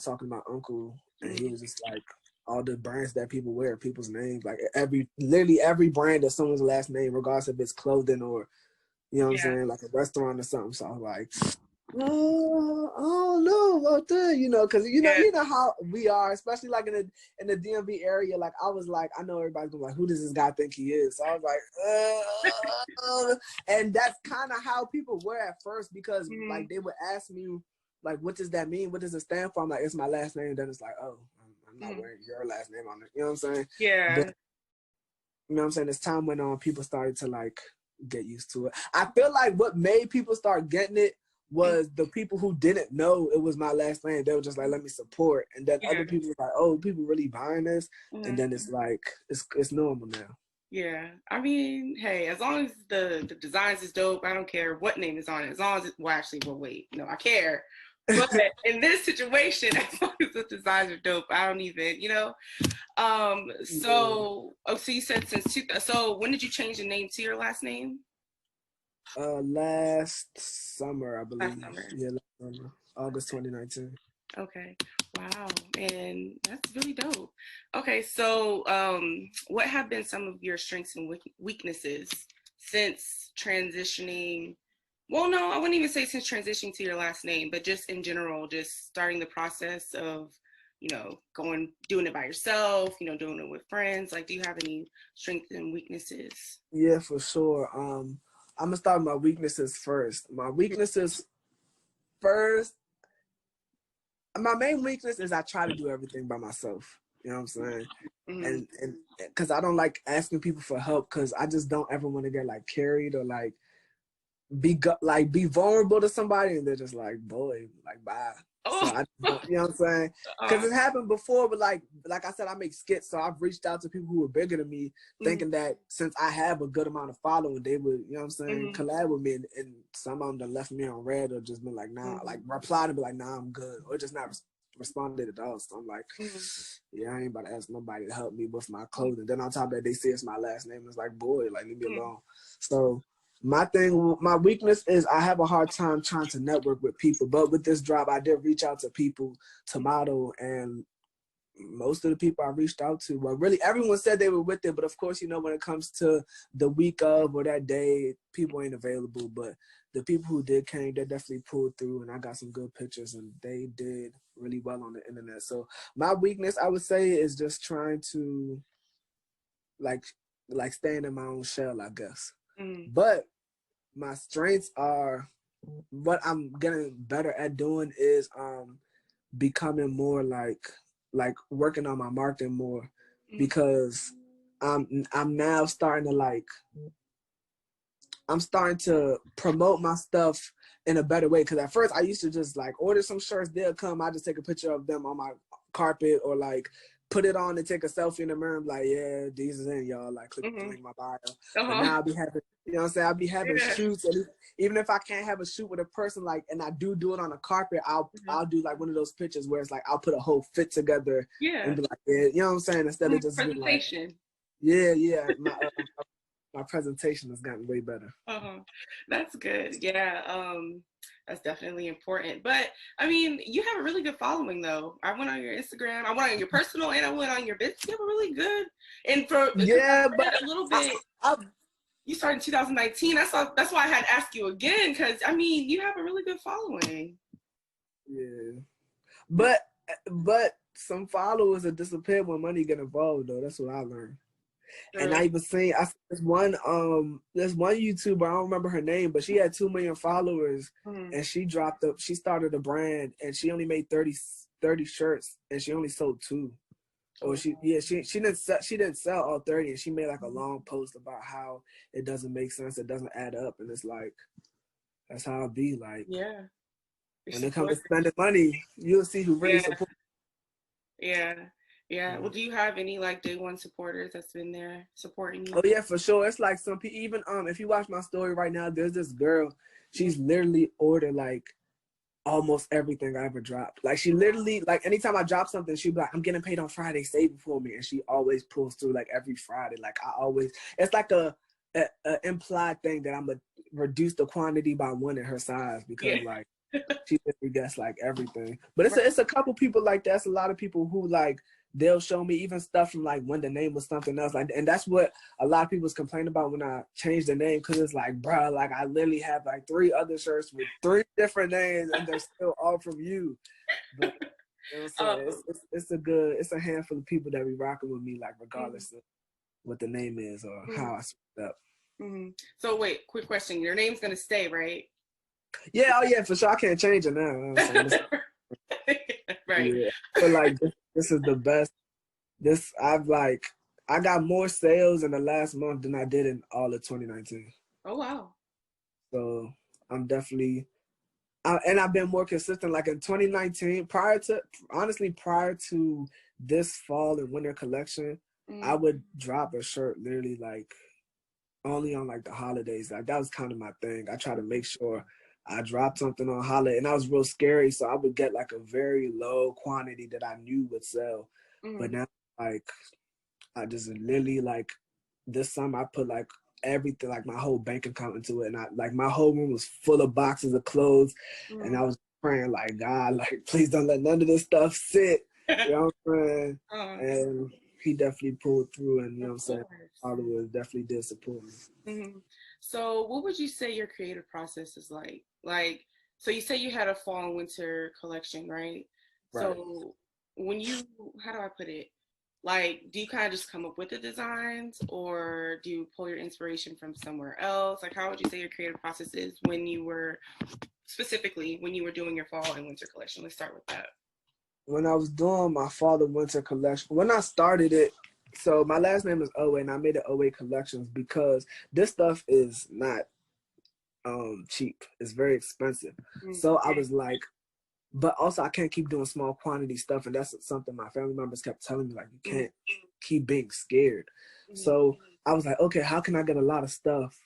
talking to my uncle, and he Mm-hmm. was just like, all the brands that people wear, people's names, like literally every brand of someone's last name, regardless if it's clothing or, you know what I'm Yeah. saying, like a restaurant or something. So I was like, oh, I don't know about that, you know, because Yeah. you know how we are, especially like in the DMV area. Like I was like, I know everybody's gonna be like, who does this guy think he is? So I was like, and that's kind of how people were at first, because Mm-hmm. like they would ask me like, what does that mean? What does it stand for? I'm like, it's my last name. Then it's like, oh, I'm not wearing your last name on it. You know what I'm saying? Yeah. But you know what I'm saying? As time went on, people started to like get used to it. I feel like what made people start getting it was the people who didn't know it was my last name. They were just like, let me support. And then other people were like, oh, people really buying this. Mm-hmm. And then it's like, it's normal now. Yeah. I mean, hey, as long as the designs is dope, I don't care what name is on it. As long as it, well, actually, well, wait, no, I care. But in this situation, as long as the designs are dope, I don't even, you know. So, so you said so when did you change the name to your last name? Last summer, I believe. Last summer. Yeah, last summer, August 2019. Okay. Wow. And that's really dope. Okay. So, what have been some of your strengths and weaknesses since transitioning? Well, no, I wouldn't even say since transitioning to your last name, but just in general, just starting the process of, you know, doing it by yourself, you know, doing it with friends. Like, do you have any strengths and weaknesses? Yeah, for sure. I'm gonna start with my weaknesses first. My weaknesses first. My main weakness is I try to do everything by myself. You know what I'm saying? Mm-hmm. And because I don't like asking people for help, because I just don't ever want to get like carried or like be vulnerable to somebody and they're just like, boy, like bye. Oh. So I don't, you know what I'm saying? Because it happened before, but like I said, I make skits, so I've reached out to people who were bigger than me, thinking that since I have a good amount of following, they would, you know what I'm saying, collab with me, and some of them that left me on red or just been like, nah, like replied and be like, nah, I'm good, or just not responded at all. So I'm like, yeah, I ain't about to ask nobody to help me with my clothing. Then on top of that, they say it's my last name. It's like, boy, like leave me alone. So my weakness is I have a hard time trying to network with people. But with this drop, I did reach out to people to model, and most of the people I reached out to, well, really everyone said they were with it. But of course, you know, when it comes to the week of or that day, people ain't available. But the people who did came, they definitely pulled through, and I got some good pictures, and they did really well on the internet. So my weakness, I would say, is just trying to like staying in my own shell, I guess. But my strengths are, what I'm getting better at doing is becoming more like working on my marketing more, because I'm now starting to I'm starting to promote my stuff in a better way. Because at first I used to just like order some shirts, they'll come, I just take a picture of them on my carpet, or like put it on and take a selfie in the mirror and be like, yeah, these is in, y'all, like click the link in my bio. But now I'll be having, you know what I'm saying, I'll be having shoots, and even if I can't have a shoot with a person, like, and I do it on a carpet, I'll do like one of those pictures where it's like I'll put a whole fit together and be like, yeah, you know what I'm saying, instead of just being like, yeah, my presentation has gotten way better. That's good. Yeah, that's definitely important. But I mean, you have a really good following, though. I went on your Instagram, I went on your personal, and I went on your business. You have a really good, and for but a little bit. You started in 2019. That's why I had to ask you again, because I mean, you have a really good following. Yeah, but some followers will disappear when money get involved, though. That's what I learned. And I even seen, there's one YouTuber, I don't remember her name, but she had 2 million followers, and she started a brand, and she only made 30 shirts, and she only sold 2. Or she didn't sell all 30, and she made like a long post about how it doesn't make sense, it doesn't add up, and it's like, that's how it be. Like, when it comes to spending money, you'll see who really supports. Yeah. Well, do you have any like day one supporters that's been there supporting you? Oh yeah, for sure. It's like some people, even if you watch my story right now, there's this girl, she's literally ordered like almost everything I ever dropped. Like, she literally, like, anytime I drop something, she'd be like, I'm getting paid on Friday, save it for me. And she always pulls through, like, every Friday. Like, it's like a implied thing that I'm gonna reduce the quantity by 1 in her size, because like, She literally gets like everything. But it's a couple people like that. It's a lot of people who like they'll show me even stuff from like when the name was something else. Like, and that's what a lot of people's complain about when I changed the name, because it's like, bro, like I literally have like 3 other shirts with 3 different names, and they're still all from you. But you know what I'm saying? It's a handful of people that be rocking with me, like regardless of what the name is or how I switched up. So wait, quick question. Your name's gonna stay, right? Yeah, oh yeah, for sure. I can't change it now. You know what I'm Right. Yeah. But like this is the best. I got more sales in the last month than I did in all of 2019. Oh wow. So I'm definitely and I've been more consistent. Like in 2019, prior to this fall and winter collection, I would drop a shirt literally like only on like the holidays. Like that was kind of my thing. I try to make sure I dropped something on holiday, and that was real scary. So I would get like a very low quantity that I knew would sell. But now, like, I just literally like this summer I put like everything, like my whole bank account into it, and I like my whole room was full of boxes of clothes, and I was praying like, God, like please don't let none of this stuff sit. You know what I'm saying? And he definitely pulled through, and you know what I'm saying? Hollywood definitely did support me. So what would you say your creative process is like? Like, so you say you had a fall and winter collection, right? So when you, how do I put it? Like, do you kind of just come up with the designs, or do you pull your inspiration from somewhere else? Like, how would you say your creative process is when you were, specifically, when you were doing your fall and winter collection? Let's start with that. When I was doing my fall and winter collection, when I started it, so my last name is Owé, and I made it Owé Collections because this stuff is not cheap. It's very expensive. So I was like, but also I can't keep doing small quantity stuff, and that's something my family members kept telling me, like, you can't keep being scared. So I was like, okay, how can I get a lot of stuff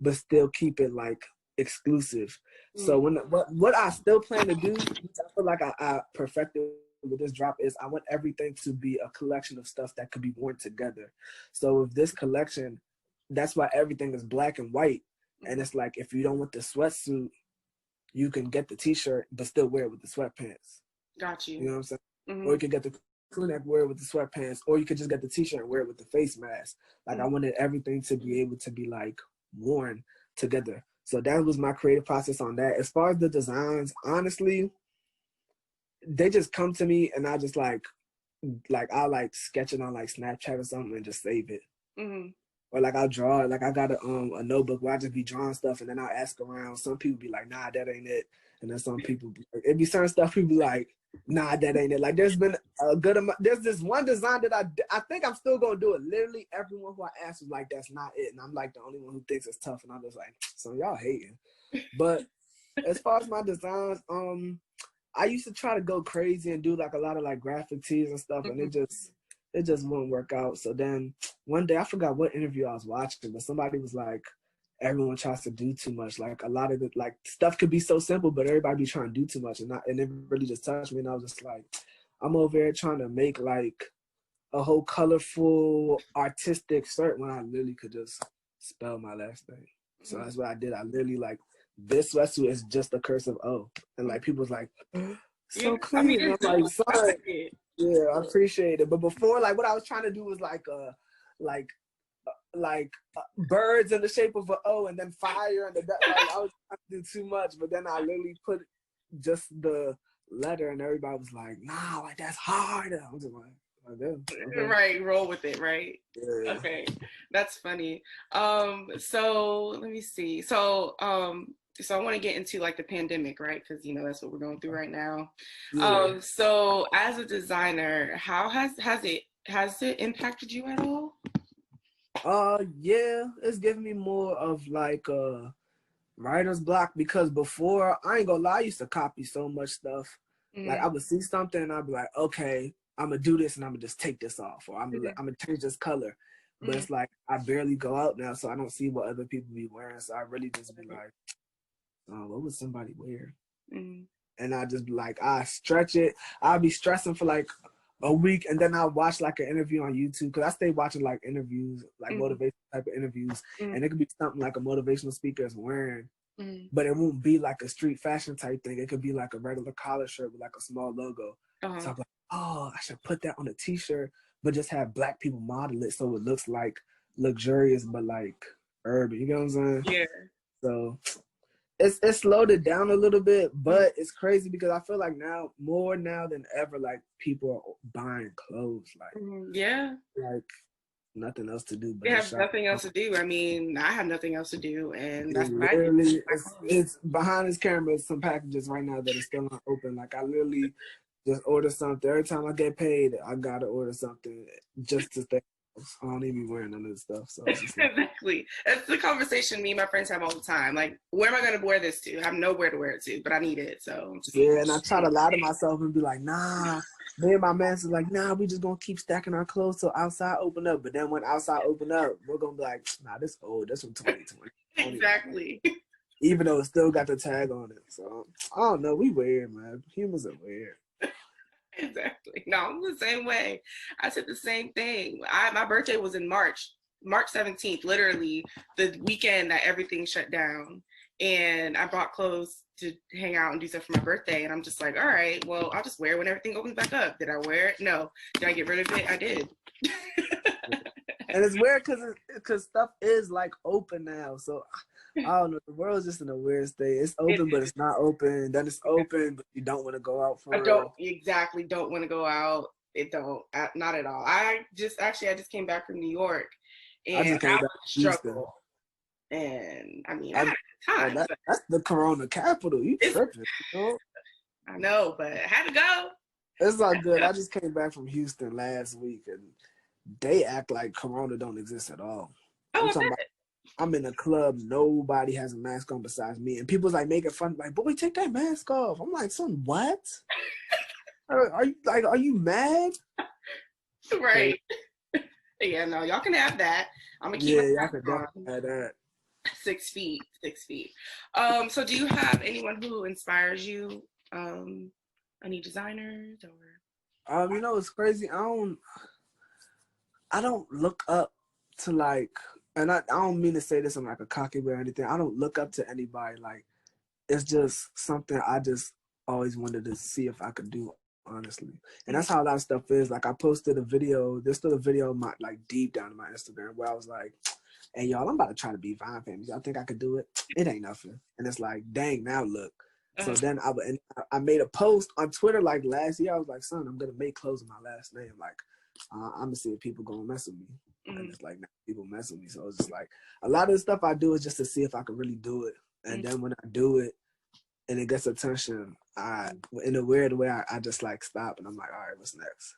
but still keep it like exclusive? So what I still plan to do, which I feel like I perfected with this drop, is I want everything to be a collection of stuff that could be worn together. So with this collection, that's why everything is black and white. And it's like, if you don't want the sweatsuit, you can get the t-shirt but still wear it with the sweatpants. Got you. You know what I'm saying? Or you can get the crew neck, wear it with the sweatpants, or you could just get the t-shirt and wear it with the face mask. Like I wanted everything to be able to be like worn together. So that was my creative process on that. As far as the designs, honestly, they just come to me, and I just like I'll like sketch it on like Snapchat or something and just save it. Or like I'll draw it. Like I got a notebook where I just be drawing stuff, and then I'll ask around. Some people be like, nah, that ain't it. And then some people be like, it be certain stuff people be like, nah, that ain't it. Like there's been a good amount. There's this one design that I think I'm still gonna do it. Literally everyone who I asked was like, that's not it. And I'm like the only one who thinks it's tough. And I'm just like, so y'all hating. But as far as my designs, I used to try to go crazy and do like a lot of like graphic tees and stuff, and it just wouldn't work out. So then one day, I forgot what interview I was watching, but somebody was like, everyone tries to do too much. Like a lot of the like stuff could be so simple, but everybody be trying to do too much, and it really just touched me. And I was just like, I'm over here trying to make like a whole colorful artistic shirt when I literally could just spell my last name. So that's what I did. I literally like, this sweatsuit is just the cursive O, and like people was like, so clean. And I'm like, sorry. Yeah, I appreciate it. But before, like what I was trying to do was like birds in the shape of an O, and then fire, and like I was trying to do too much. But then I literally put just the letter, and everybody was like, nah, like that's hard. I was just like, okay. Right, roll with it, right? Yeah. Okay, that's funny. So let me see. So I want to get into like the pandemic, right? Because you know that's what we're going through right now. Yeah. So as a designer, how has it impacted you at all? Yeah, it's giving me more of like writer's block, because before, I ain't gonna lie, I used to copy so much stuff. Like I would see something and I'd be like, okay, I'm gonna do this and I'm gonna just take this off, or I'm gonna change this color. But it's like I barely go out now, so I don't see what other people be wearing. So I really just be like, what would somebody wear? And I just be like, I stretch it. I'll be stressing for like a week, and then I'll watch like an interview on YouTube, because I stay watching like interviews, like motivational type of interviews, and it could be something like a motivational speaker is wearing, but it won't be like a street fashion type thing. It could be like a regular collar shirt with like a small logo. So I'm like, oh, I should put that on a t-shirt, but just have black people model it so it looks like luxurious but like urban. You know what I'm saying? Yeah. So it's slowed it down a little bit, but it's crazy because I feel like now more now than ever, like people are buying clothes, like like nothing else to do but they have shop. nothing else to do. I mean, I have nothing else to do, and that's what I literally do. it's behind this camera. Some packages right now that are still not open. Like I literally just order something every time I get paid. I gotta order something just to stay. I don't even be wearing none of this stuff. So it's just like, exactly. That's the conversation me and my friends have all the time. Like, where am I going to wear this to? I have nowhere to wear it to, but I need it. So I'm just and I try to lie to myself and be like, nah. Me and my man is like, nah, we just gonna keep stacking our clothes till outside open up. But then when outside open up, we're gonna be like, nah, this old. This from 2020. Exactly. Even though it still got the tag on it. So I don't know. We weird, man. Humans are weird. Exactly. No, I'm the same way. I said the same thing. My birthday was in March 17th, literally the weekend that everything shut down. And I bought clothes to hang out and do stuff for my birthday. And I'm just like, all right, well, I'll just wear it when everything opens back up. Did I wear it? No. Did I get rid of it? I did. And it's weird because stuff is like open now. So I don't know. The world's just in a weird state. It's open, but it's not open. Then it's open, but you don't want to go out for I real. don't want to go out. Not at all. I just came back from New York, and I was struggle. And I mean, I had a time. That's the Corona capital. You tripping? You know? I know, but I had to go. It's all good. I just came back from Houston last week, and they act like Corona don't exist at all. I'm in a club, nobody has a mask on besides me, and people's like making fun, like, "Boy, take that mask off." I'm like, "Son, what? Are you mad?" Right. Yeah, no, y'all can have that. I'm gonna keep y'all can definitely have that. 6 feet. So do you have anyone who inspires you? Any designers or? You know, it's crazy. I don't look up to like, and I don't mean to say this in like a cocky way or anything. I don't look up to anybody. Like, it's just something I just always wanted to see if I could do, honestly. And that's how a lot of stuff is. Like, I posted a video. There's still a video of my, like, deep down in my Instagram where I was like, "Hey, y'all, I'm about to try to be Vine famous. Y'all think I could do it? It ain't nothing." And it's like, dang, now look. So then I made a post on Twitter like last year. I was like, "Son, I'm gonna make clothes with my last name. Like, I'm gonna see if people gonna mess with me." And it's like, now people mess with me. So it's just like a lot of the stuff I do is just to see if I can really do it. And then when I do it and it gets attention, in a weird way, I just like stop and I'm like, all right, what's next?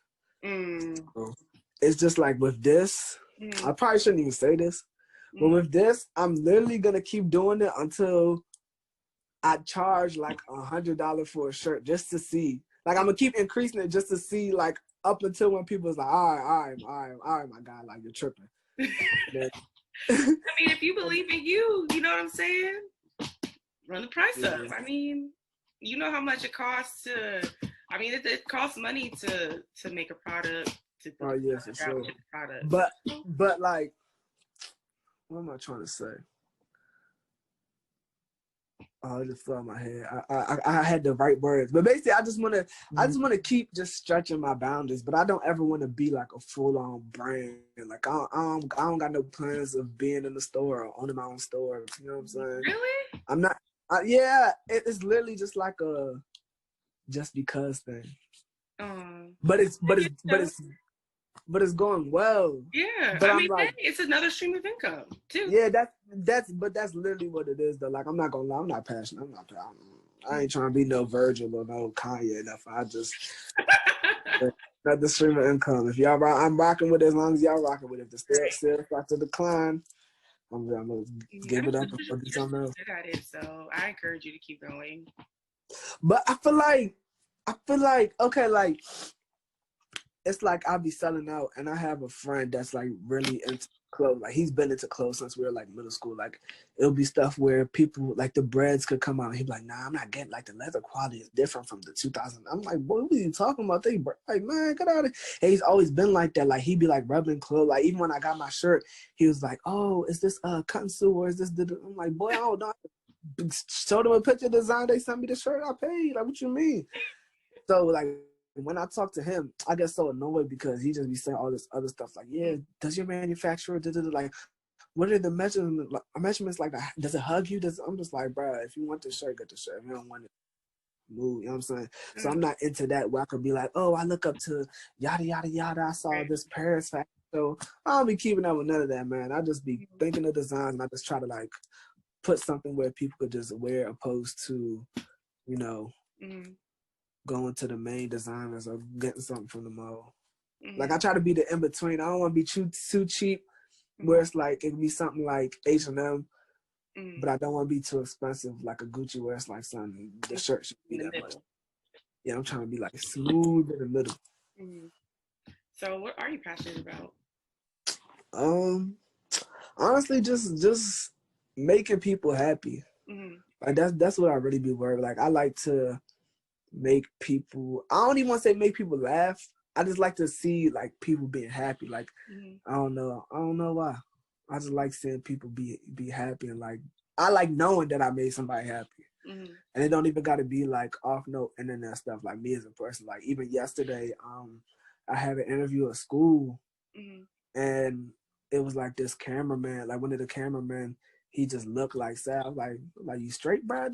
So it's just like with this, I probably shouldn't even say this, but with this, I'm literally gonna keep doing it until I charge like $100 for a shirt just to see. Like, I'm gonna keep increasing it just to see, like, up until when people's like, all right, my guy, like, you're tripping. I mean, if you believe in you, you know what I'm saying? Run the price up. I mean, you know how much it costs to. I mean, it costs money to make a product. Oh yeah, for sure. But like, what am I trying to say? Oh, it just fell in my head. I had the right words, but basically, I just want to keep just stretching my boundaries. But I don't ever want to be like a full-on brand. Like I don't got no plans of being in the store or owning my own store. You know what I'm saying? Really? I'm not. Yeah, it's literally just like a just because thing. But it's going well. Yeah, but I mean, like, it's another stream of income too. Yeah, that's literally what it is though. Like, I'm not gonna lie, I'm not passionate. I ain't trying to be no Virgil or no Kanye enough. I just another stream of income. If y'all I'm rocking with it as long as y'all rocking with it. If the sales start to decline, I'm gonna give it up and do something else. Good at it, so I encourage you to keep going. But I feel like okay, like, it's like I'll be selling out, and I have a friend that's like really into clothes. Like, he's been into clothes since we were like middle school. Like, it'll be stuff where people like the breads could come out, and he'd be like, "Nah, I'm not getting, like, the leather quality is different from the 2000." I'm like, "Boy, what are you talking about? They like, man, get out of it." And he's always been like that. Like, he'd be like rubbing clothes. Like, even when I got my shirt, he was like, "Oh, is this cotton suit or is this?" I'm like, "Boy, I don't know. showed them a picture of the design. They sent me the shirt. I paid. Like, what you mean? So like when I talk to him, I get so annoyed because he just be saying all this other stuff. Like, yeah, does your manufacturer like? What are the measurements like? Does it hug you? I'm just like, bro, if you want the shirt, get the shirt. If you don't want it, move. You know what I'm saying? So I'm not into that where I could be like, oh, I look up to yada yada yada. I saw this Paris fashion. So I don't be keeping up with none of that, man. I just be thinking of designs and I just try to like put something where people could just wear opposed to, you know, going to the main designers or getting something from the mall. Like I try to be the in between. I don't want to be too cheap. Where it's like it can be something like H&M, but I don't want to be too expensive like a Gucci where it's like something the shirt should be that much. Yeah, I'm trying to be like smooth in the middle. So what are you passionate about? Honestly, just making people happy. Like that's what I really be worried. Like I like to make people. I don't even want to say make people laugh. I just like to see like people being happy. Like I don't know why. I just like seeing people be happy and like I like knowing that I made somebody happy. And it don't even got to be like off note internet stuff. Like me as a person. Like even yesterday, I had an interview at school, and it was like this cameraman, like one of the cameramen. He just looked like sad. I was like you straight, bro?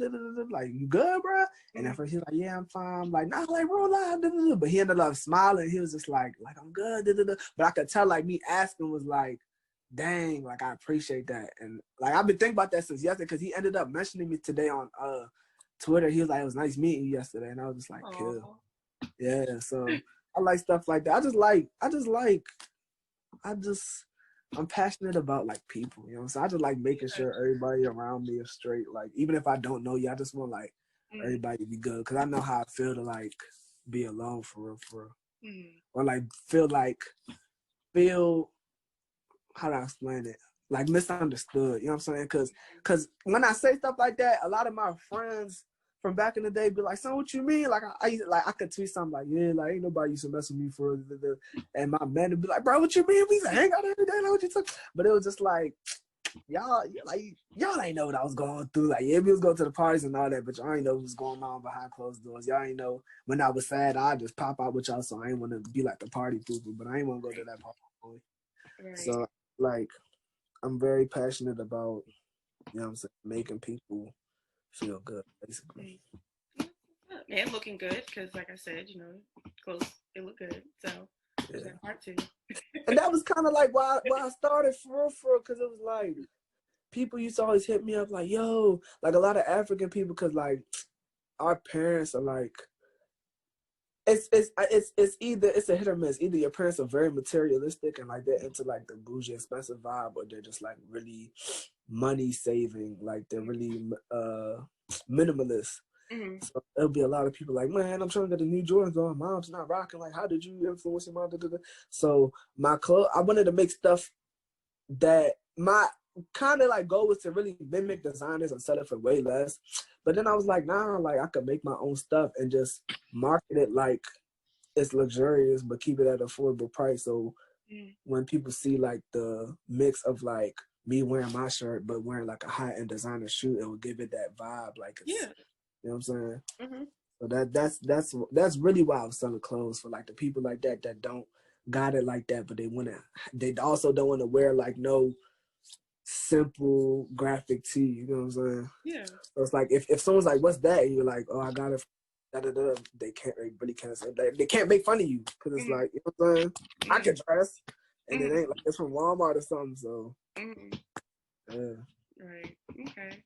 Like you good, bro? And at first he was like, yeah, I'm fine. I'm like, nah, like roll out. But he ended up smiling. He was just like I'm good. But I could tell like me asking was like, dang, like I appreciate that. And like I've been thinking about that since yesterday because he ended up mentioning me today on Twitter. He was like, it was nice meeting you yesterday, and I was just like, cool. Yeah. So I like stuff like that. I'm passionate about like people, you know. So I just like making sure everybody around me is straight. Like even if I don't know you, I just want like everybody to be good because I know how I feel to like be alone for real. Or like feel how do I explain it? Like misunderstood, you know what I'm saying? Cause when I say stuff like that, a lot of my friends from back in the day be like, "So what you mean?" Like I could tweet something like, "Yeah, like ain't nobody used to mess with me for," and my man would be like, "Bro, what you mean? We used to hang out every day, like what you took?" But it was just like y'all ain't know what I was going through. Like yeah, we was going to the parties and all that, but y'all ain't know what was going on behind closed doors. Y'all ain't know when I was sad, I just pop out with y'all, so I ain't want to be like the party people, but I ain't want to go to that party. So like I'm very passionate about, you know what I'm saying, making people feel good, basically. And looking good, because like I said, you know, clothes, they look good. So there's that part too. And that was kind of like why I started for because it was like people used to always hit me up like, yo, like a lot of African people, because like our parents are like, it's either it's a hit or miss. Either your parents are very materialistic and like they're into like the bougie expensive vibe, or they're just like really money saving, like they're really minimalist. So there'll be a lot of people like, man, I'm trying to get the new Jordans on. Mom's not rocking. Like, how did you influence your mom? So my I wanted to make stuff that my kind of like goal was to really mimic designers and sell it for way less. But then I was like, nah, like I could make my own stuff and just market it like it's luxurious, but keep it at an affordable price. So when people see like the mix of like me wearing my shirt, but wearing like a high-end designer shoe, it will give it that vibe. Like, it's, you know what I'm saying? So that's really why I was selling clothes for like the people like that don't got it like that, but they also don't want to wear like no simple graphic tee, you know what I'm saying? Yeah. So it's like if someone's like, "What's that?" and you're like, "Oh, I got it." They really can't say they can't make fun of you because it's like, you know what I'm saying? I can dress, and it ain't like it's from Walmart or something. So yeah. Right. Okay.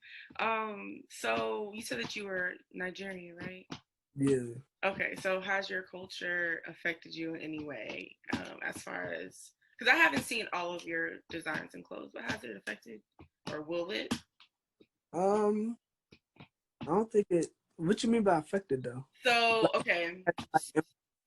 So you said that you were Nigerian, right? Yeah. Okay. So has your culture affected you in any way, as far as, because I haven't seen all of your designs and clothes, but has it affected, or will it? I don't think it. What you mean by affected though? So okay.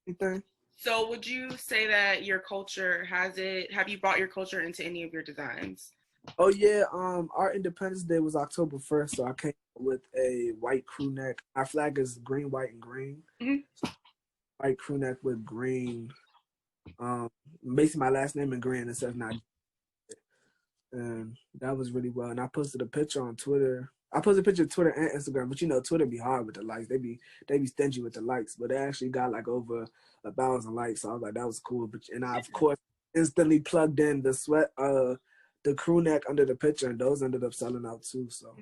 Anything? So would you say that your culture have you brought your culture into any of your designs? Oh yeah, our Independence Day was October 1st, so I came with a white crew neck. Our flag is green, white, and green. So white crew neck with green. Basically my last name in green. It says Nigerian. And that was really well. And I posted a picture on Twitter I post a picture of Twitter and Instagram, but you know, Twitter be hard with the likes. They be stingy with the likes, but they actually got like over 1,000 likes. So I was like, that was cool. But and I of course instantly plugged in the the crew neck under the picture, and those ended up selling out too. So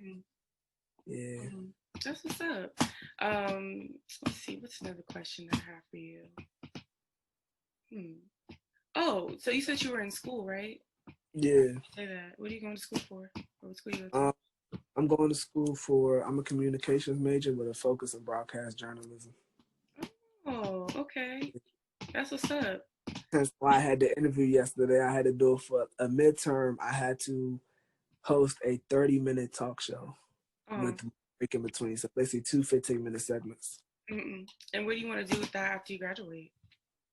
yeah, that's what's up. Let's see, what's another question I have for you? Oh, so you said you were in school, right? Yeah. Say that. What are you going to school for? What school you go to? I'm going to school I'm a communications major with a focus in broadcast journalism. Oh, okay. That's what's up. That's why I had the interview yesterday. I had to do it for a midterm. I had to host a 30-minute talk show with break in between. So basically 2 15-minute segments. And what do you want to do with that after you graduate?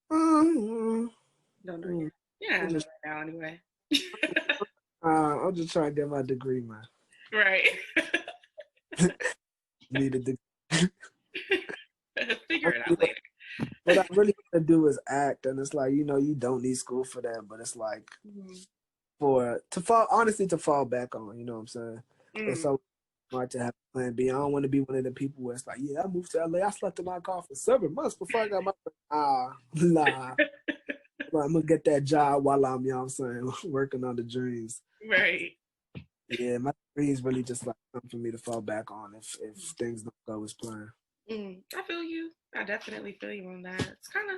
Don't know yet. Yeah, I know right now anyway. I'll just try to get my degree, man. Right. Need a degree. Figure it out later. What I really want to do is act, and it's like, you know, you don't need school for that, but it's like to fall back on, you know what I'm saying? It's so hard to have a plan B. I don't want to be one of the people where it's like, yeah, I moved to LA, I slept in my car for 7 months before I got my nah. I'm gonna get that job while I'm, you know what I'm saying, working on the dreams. Right. Yeah, my dreams really just like something for me to fall back on if things don't go as planned. I feel you. I definitely feel you on that. It's kind of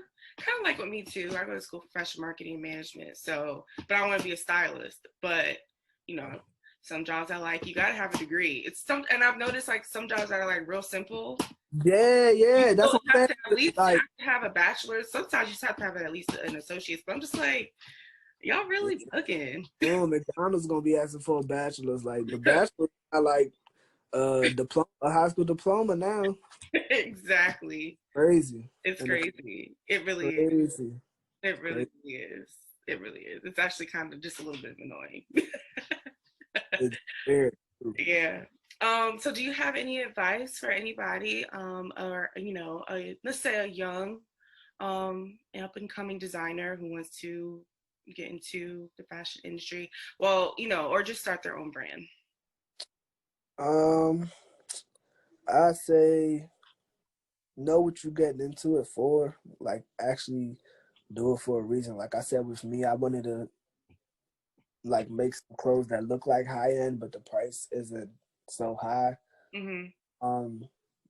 like with me too. I go to school for fashion marketing and management, but I want to be a stylist. But you know, some jobs I like, you gotta have a degree. And I've noticed like some jobs that are like real simple. Yeah, that's what I'm saying. At least you have to have a bachelor's. Sometimes you just have to have at least an associate's. But I'm just like, y'all really looking? McDonald's gonna be asking for a bachelor's. Like the bachelor's, I like diploma, a high school diploma now. Exactly. Crazy. It's crazy. It really is. It really is. It really is. It's actually kind of just a little bit annoying. It's weird. Yeah. So do you have any advice for anybody, or you know, let's say a young, up and coming designer who wants to get into the fashion industry? Well, you know, or just start their own brand. I say know what you're getting into it for. Like actually do it for a reason. Like I said, with me, I wanted to like make some clothes that look like high end, but the price isn't so high.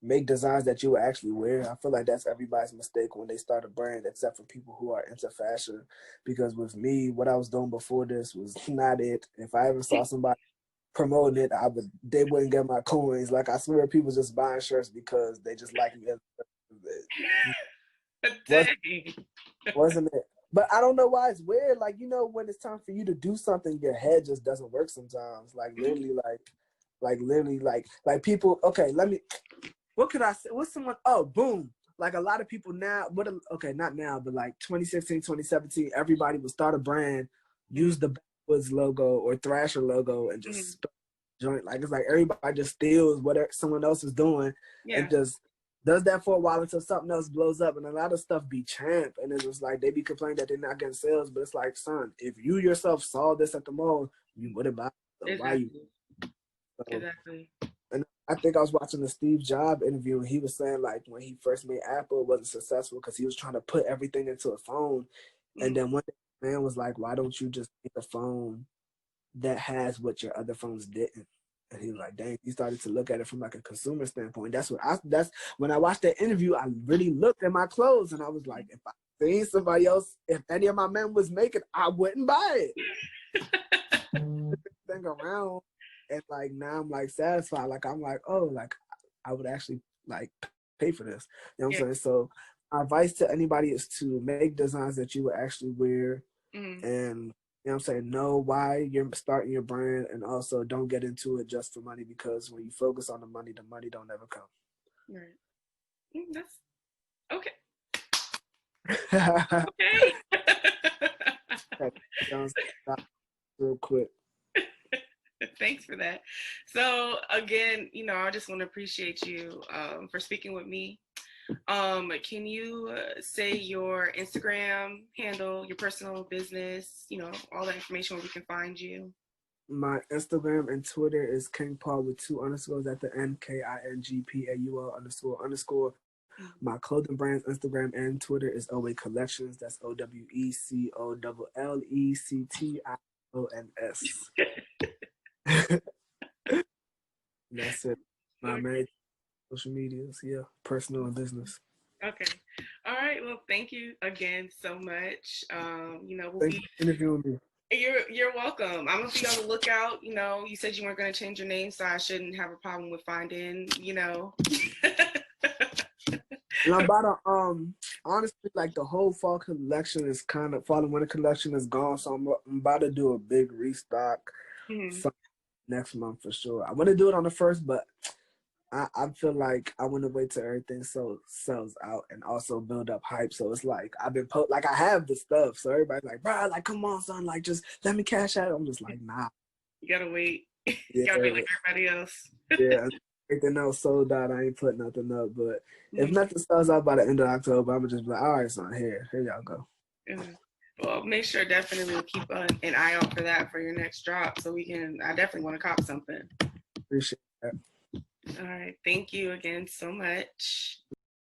Make designs that you will actually wear. I feel like that's everybody's mistake when they start a brand, except for people who are into fashion. Because with me, what I was doing before this was not it. If I ever saw somebody promoting it, they wouldn't get my coins. Like I swear, people just buying shirts because they just like me. Wasn't it? But I don't know why it's weird. Like, you know, when it's time for you to do something, your head just doesn't work sometimes. Like literally, like people. Okay, what could I say? What's someone? Oh, boom. Like a lot of people now, okay, not now, but like 2016, 2017, everybody would start a brand, use the Backwoods logo or Thrasher logo and just joint. Like it's like everybody just steals what someone else is doing and just does that for a while until something else blows up. And a lot of stuff be champ. And it's just like they be complaining that they're not getting sales, but it's like, son, if you yourself saw this at the mall, you wouldn't buy it. So why you? Exactly. And I think I was watching the Steve Jobs interview, and he was saying like when he first made Apple, it wasn't successful because he was trying to put everything into a phone. And then one day, the man was like, "Why don't you just make a phone that has what your other phones didn't?" And he was like, "Dang!" He started to look at it from like a consumer standpoint. That's when I watched that interview, I really looked at my clothes, and I was like, if I seen somebody else, if any of my men was making, I wouldn't buy it. Think around. And like now I'm like satisfied. Like I'm like, oh, like I would actually like pay for this. You know what I'm saying? So my advice to anybody is to make designs that you would actually wear and you know what I'm saying, know why you're starting your brand, and also don't get into it just for money, because when you focus on the money don't ever come. Right. That's okay. Okay. Real quick. Thanks for that. So again, you know, I just want to appreciate you for speaking with me. Can you say your Instagram handle, your personal business, you know, all that information where we can find you? My Instagram and Twitter is King Paul with 2 underscores at the end, KINGPAUL___. My clothing brand's Instagram and Twitter is Owé Collections. That's OWECOLLECTIONS. That's it. My married social medias, yeah, personal and business. Okay. All right. Well, thank you again so much. We'll Thanks for interviewing me. You're welcome. I'm gonna be on the lookout. You said you weren't gonna change your name, so I shouldn't have a problem with finding. And I'm about to honestly, like, the whole fall collection is kind of, fall and winter collection is gone, so I'm about to do a big restock next month for sure. I want to do it on the 1st, but I feel like I want to wait till everything sells out and also build up hype. So it's like I've been like, I have the stuff, so everybody's like, bro, like, come on, son, like, just let me cash out. I'm just like, nah. You gotta wait. You gotta be like everybody else. Yeah, everything else sold out. I ain't put nothing up, but if nothing sells out by the end of October, I'm gonna just be like, all right, son, here y'all go. Well, make sure definitely we'll keep an eye out for that for your next drop, so I definitely want to cop something. Appreciate that. All right. Thank you again so much.